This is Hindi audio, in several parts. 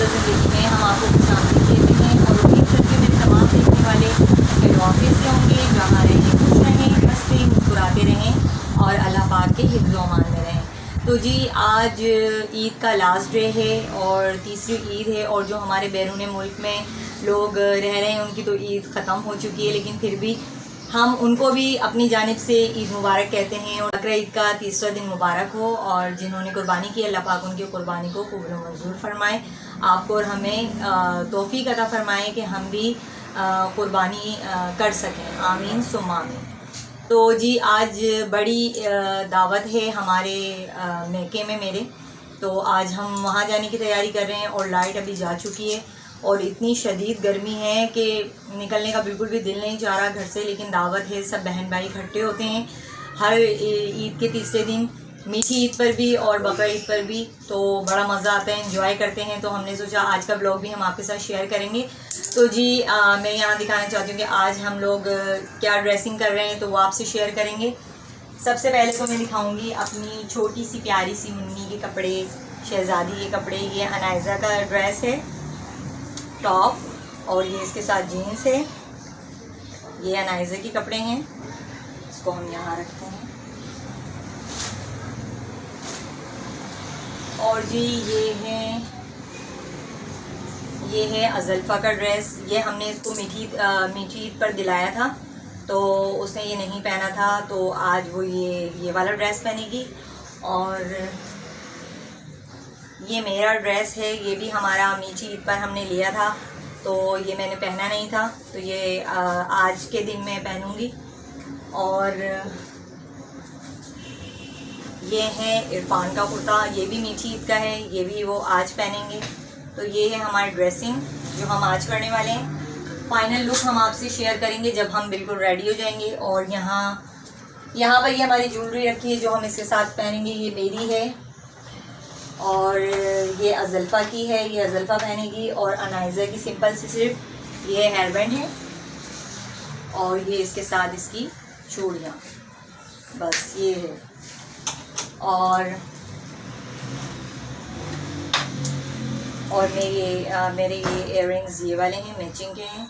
ज़िंदगी में हम आपको खुशामदीद देते हैं और उम्मीद करते हैं मेरे तमाम देखने वाले खैर ऑफिस से होंगे, जहाँ रहें खुश रहें, हंसते मुस्कुराते रहें और अल्लाह पाक के हिफ्ज़ व अमान में रहें। तो जी आज ईद का लास्ट डे है और तीसरी ईद है और जो हमारे बैरून मुल्क में लोग रह रहे हैं उनकी तो ईद ख़त्म हो चुकी है, लेकिन फिर भी हम उनको भी अपनी जानिब से ईद मुबारक कहते हैं और बकरा ईद का तीसरा दिन मुबारक हो। और जिन्होंने कुर्बानी की अल्लाह पाक उनकी कुर्बानी को कबूल व मंजूर फरमाए, आपको और हमें तौफीक अता फरमाए कि हम भी कुर्बानी कर सकें। आमीन सुम्मा आमीन। तो जी आज बड़ी दावत है हमारे मैके में मेरे, तो आज हम वहाँ जाने की तैयारी कर रहे हैं और लाइट अभी जा चुकी है और इतनी शदीद गर्मी है कि निकलने का बिल्कुल भी दिल नहीं चाह रहा घर से, लेकिन दावत है, सब बहन भाई इकट्ठे होते हैं हर ईद के तीसरे दिन, मीठी ईद पर भी और बकरा ईद पर भी, तो बड़ा मज़ा आता है, एंजॉय करते हैं। तो हमने सोचा आज का ब्लॉग भी हम आपके साथ शेयर करेंगे। तो जी मैं यहाँ दिखाना चाहती हूँ कि आज हम लोग क्या ड्रेसिंग कर रहे हैं, तो वो आपसे शेयर करेंगे। सबसे पहले तो मैं दिखाऊँगी अपनी छोटी सी प्यारी सी मुन्नी के कपड़े, शहज़ादी के कपड़े। ये अनाइज़ा का ड्रेस है, टॉप, और ये इसके साथ जीन्स है। ये अनाइज़ा के कपड़े हैं, इसको हम यहाँ रखते हैं। और जी ये है अज़ल्फ़ा का ड्रेस। ये हमने इसको मीठी ईद पर दिलाया था, तो उसने ये नहीं पहना था, तो आज वो ये वाला ड्रेस पहनेगी। और ये मेरा ड्रेस है, ये भी हमारा मीठी ईद पर हमने लिया था, तो ये मैंने पहना नहीं था, तो ये आज के दिन मैं पहनूंगी। और ये है इरफान का कुर्ता, ये भी मीठी ईद का है, ये भी वो आज पहनेंगे। तो ये है हमारी ड्रेसिंग जो हम आज करने वाले हैं। फाइनल लुक हम आपसे शेयर करेंगे जब हम बिल्कुल रेडी हो जाएंगे। और यहाँ पर ये हमारी ज्वेलरी रखी है जो हम इसके साथ पहनेंगे, ये मेरी है और ये अज़ल्फ़ा की है, ये अज़ल्फ़ा पहनेगी। और अनाइज़ा की सिंपल सी सिर्फ ये हेयर बैंड है और ये इसके साथ इसकी चूड़ियाँ, बस ये है। और मेरे ये इयररिंग्स ये वाले हैं, मैचिंग के हैं।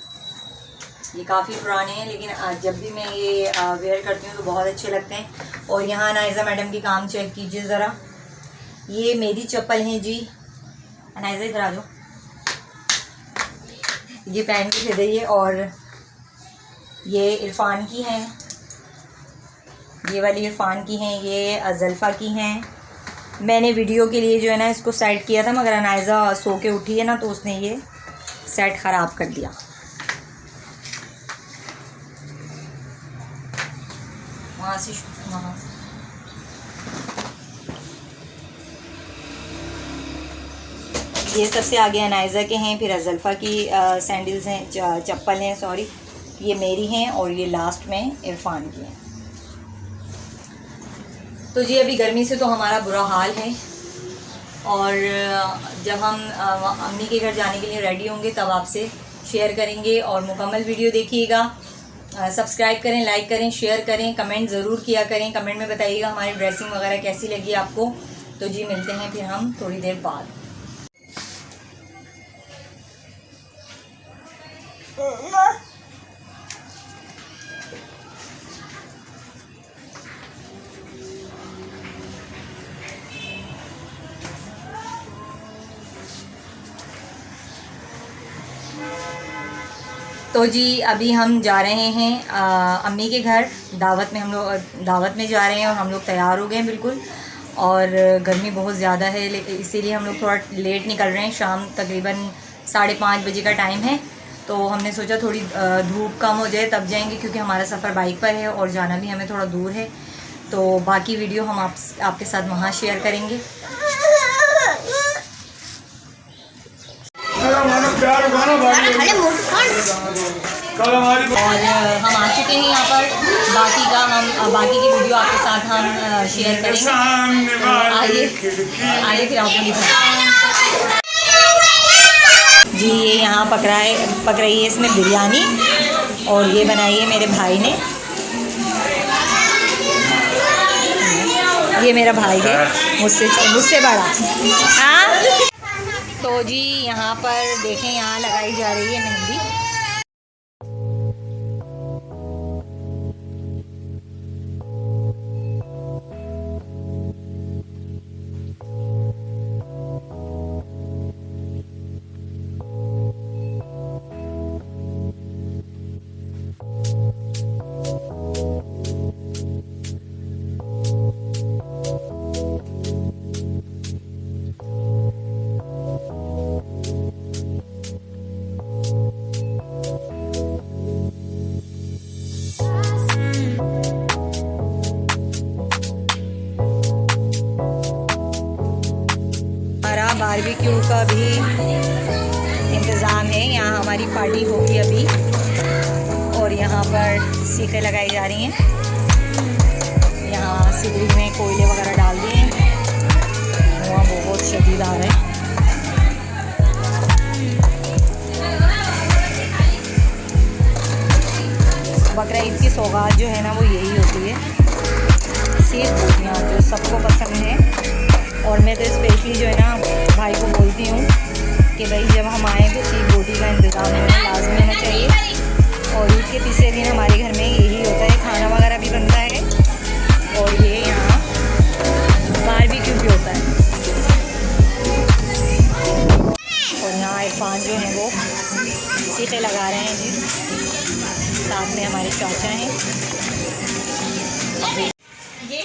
ये काफ़ी पुराने हैं, लेकिन जब भी मैं ये वेयर करती हूँ तो बहुत अच्छे लगते हैं। और यहाँ अनाइज़ा मैडम की काम चेक कीजिए ज़रा, ये मेरी चप्पल हैं जी। अनाइज़ा इधर आ जाओ, ये पहन के फिर। और ये इरफान की हैं, ये वाली इरफान की हैं, ये अज़ल्फ़ा की हैं। मैंने वीडियो के लिए जो है ना इसको सेट किया था, मगर अनाइज़ा सो के उठी है ना, तो उसने ये सेट ख़राब कर दिया। वहाँ से ये सबसे आगे अनाइज़ा के हैं, फिर अज़ल्फ़ा की सैंडल्स हैं, चप्पल हैं, सॉरी, ये मेरी हैं, और ये लास्ट में इरफान की हैं। तो जी अभी गर्मी से तो हमारा बुरा हाल है, और जब हम अम्मी के घर जाने के लिए रेडी होंगे तब आपसे शेयर करेंगे। और मुकम्मल वीडियो देखिएगा, सब्सक्राइब करें, लाइक करें, शेयर करें, कमेंट ज़रूर किया करें। कमेंट में बताइएगा हमारी ड्रेसिंग वगैरह कैसी लगी आपको। तो जी मिलते हैं फिर हम थोड़ी देर बाद। तो जी अभी हम जा रहे हैं अम्मी के घर, दावत में दावत में जा रहे हैं और हम लोग तैयार हो गए हैं बिल्कुल। और गर्मी बहुत ज़्यादा है, इसीलिए हम लोग थोड़ा लेट निकल रहे हैं। शाम तकरीबन 5:30 बजे का टाइम है, तो हमने सोचा थोड़ी धूप कम हो जाए तब जाएंगे, क्योंकि हमारा सफ़र बाइक पर है और जाना भी हमें थोड़ा दूर है। तो बाकी वीडियो हम आपके साथ वहाँ शेयर करेंगे। और हम आ चुके हैं यहाँ पर, बाकी की वीडियो आपके साथ हम शेयर करेंगे। आइए फिर आपको दिखाएं। जी ये यहाँ पक रही है इसमें बिरयानी, और ये बनाई है मेरे भाई ने। ये मेरा भाई है, मुझसे बड़ा। हाँ तो जी यहाँ पर देखें, यहाँ लगाई जा रही है मेहंदी। बारबेक्यू का भी इंतज़ाम है। यहाँ हमारी पार्टी होगी अभी, और यहाँ पर सीखें लगाई जा रही हैं। यहाँ सिगड़ी में कोयले वगैरह डाल दिए हैं, धुआं बहुत शदीद आ रहा है। बकरा ईद की सौगात जो है ना वो यही होती है, सीख बोटियाँ जो सबको पसंद है। और मैं तो स्पेशली जो है ना भाई को बोलती हूँ कि भाई जब हम आएँ तो सीख बोटी का इंतज़ाम होना लाजमी होना चाहिए। और ईद के तीसरे दिन हमारे घर में यही होता है, खाना वगैरह भी बनता है, और ये यहाँ बारबेक्यू भी होता है। और यहाँ इरफान जो है वो सीखें लगा रहे हैं जी, साथ में हमारे चाचा हैं। ये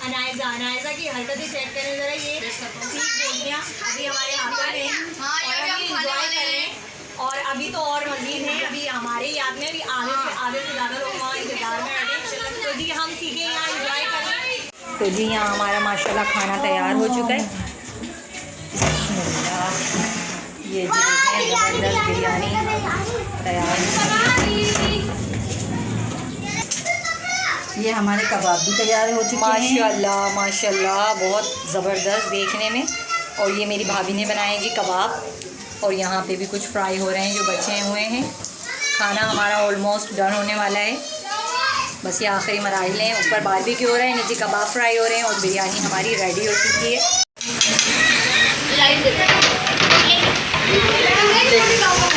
अनायजा की हरकतें चेक करें ज़रा। ये सीख बोटियाँ अभी हमारे हाथों में और अभी इंजॉय करें। और अभी तो और मज़ीद है, अभी हमारे याद में भी आधे से ज़्यादा लोग वहाँ इंतज़ार में बैठे। तो जी हम सीखें यहाँ इंजॉय करें। तो जी यहाँ हमारा माशाल्लाह खाना तैयार हो चुका है। ये जी ज़बरदस्त बिरयानी तैयार। ये हमारे कबाब भी तैयार हो चुके हैं। माशाल्लाह माशाल्लाह, बहुत ज़बरदस्त देखने में। और ये मेरी भाभी ने बनाए जी कबाब, और यहाँ पे भी कुछ फ्राई हो रहे हैं जो बचे हुए हैं। खाना हमारा ऑलमोस्ट डन होने वाला है, बस ये आखिरी मराहिल हैं। ऊपर बारबेक्यू हो रहा है, नीचे कबाब फ्राई हो रहे हैं, और बिरयानी हमारी रेडी हो चुकी है।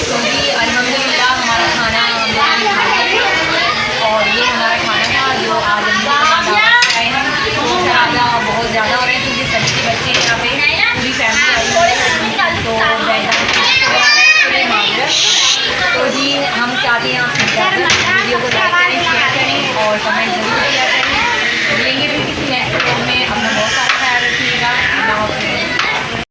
तो जी अल्हम्दुलिल्लाह हमारा खाना और ये हमारा खाना था जो आज हम आए हैं। बहुत ज़्यादा हो रहे हैं क्योंकि सभी के बच्चे यहाँ पे पूरी